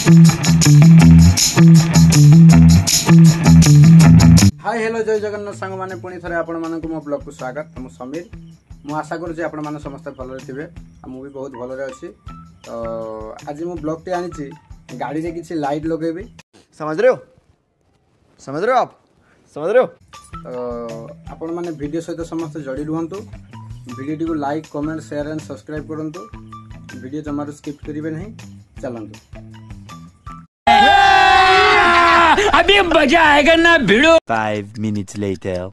Hi hello जय जगन्नाथ सांग मैंने पुणी थे आपण मानक मो ब्लॉग को स्वागत। मु समीर मु आशा करूँ आपण मैंने समस्त भल थे मुझे बहुत भल रही। तो आज मु ब्लॉग टे आनी गाड़ी रे किसी लाइट लगेबी। समझ रहे हो आप समझ रहे हो। तो आपण मैंने वीडियो सहित समस्त जड़ी रुहतु। वीडियो को like comment share and subscribe करूँ। वीडियो जमारू स्किप करेंगे नहीं। चलतु अभी मजा आएगा ना भिड़ो। 5 minutes later.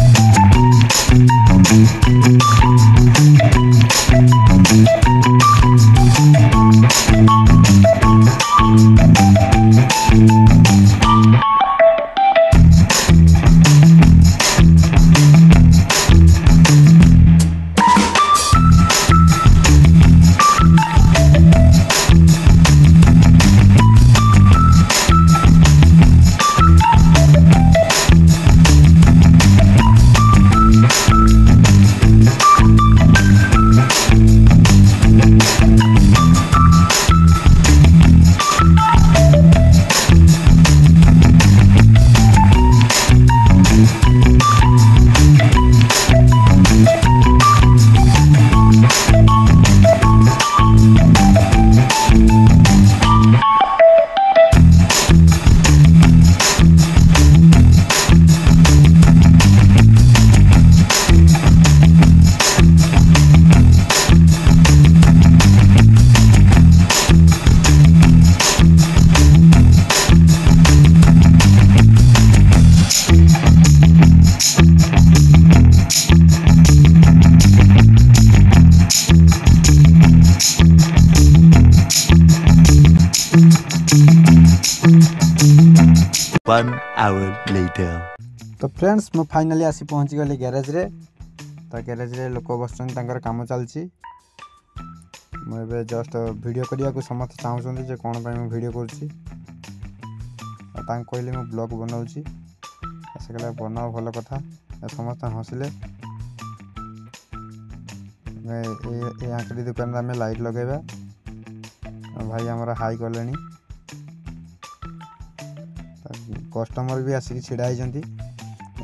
One hour later. तो फ्रेंड्स मु फाइनली आसी पहुँची गली गैरेज रे। तो गैरेज रे लोक बस काम चलती। मुझे जस्ट वीडियो करने को समस्त चाहूँगी जे कौन पाई वीडियो करुँची। कहली मु ब्लॉग बनाऊँगी से कहला बनाओ भल कथा समस्त हसिले। आंकड़ी दुकान आम लाइट लगेगा। भाई आमर हाई कले कस्टमर भी आसिक छिड़ा होती।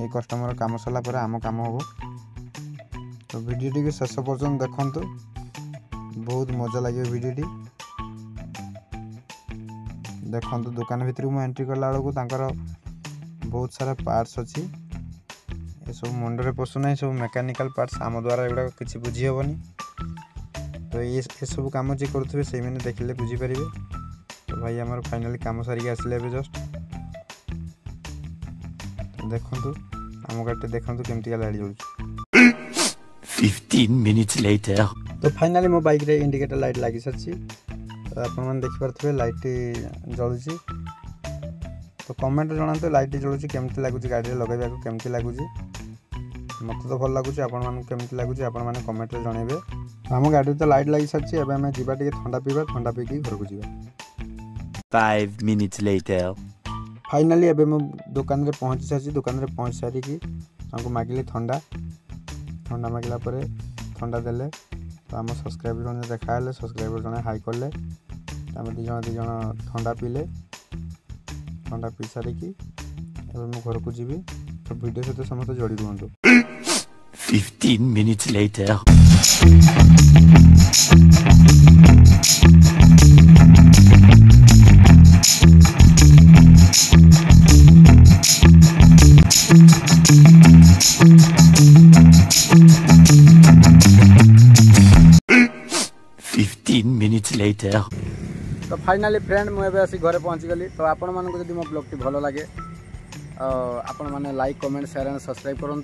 कस्टमर काम सरला पर आम काम हम। तो वीडियो टी शेष पर्यटन देखु बहुत मजा लगे। वीडियो टी देखु दुकान भितर मुझे एंट्री कला बेलू बहुत सारा पार्ट्स अच्छी। ये सब मुंडे पशुना सब मेकानिकल पार्ट्स आम द्वारा एगुड़ा किसी बुझी हेनी। तो ये सब कम जी करुवे से मैंने देखिले बुझीपारे। तो भाई आम फाइनाली कम सारिक आसिले जस्ट देखु आम गाड़ी देखु केमती लाइट जलुच। 15 minutes later. तो फाइनाली मो बाइक रे इंडिकेटर लाइट लगी सारी। तो आपन देखि पारथबे लाइट जलुची। तो कमेंट जणातो लाइट जलुची केमती लागुची गाड़ी रे लगाइबा को केमती लागुची। मते तो भल लागुची आपन मान केमती लागुची आपन माने कमेंट रे जणेबे। हम गाड़ी तो लाइट लगी सारी। एबे हम जीवा टिके ठंडा पीबा ठंडा पीकी घर को जीवा। 5 minutes later. फाइनाली एबे मो दुकान रे पहुंची सारी। दुकान रे पहुंच सारी की हमको मागिले ठंडा ठंडा मागिला परे ठंडा देले। तो आम सब्सक्राइबर जने देखा सब्सक्राइबर जने हाई कले। आम दी जन ठंडा पीले ठंडा पी सारिकी एबे मो घर को जीवी। तो वीडियो सहित समस्त जोड़ी रुहतु। 15 minutes later. Later. तो फाइनाली फ्रेंड मुझे आसी घरे पहुँची गली। तो आपण मानक जदि मो ब्लॉग टी भल लगे आपण माने like comment share and subscribe करूँ।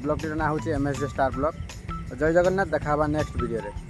ब्लॉग टी ना हूँ MSJ स्टार ब्लॉग। जय जगन्नाथ देखा नेक्स्ट वीडियो रे।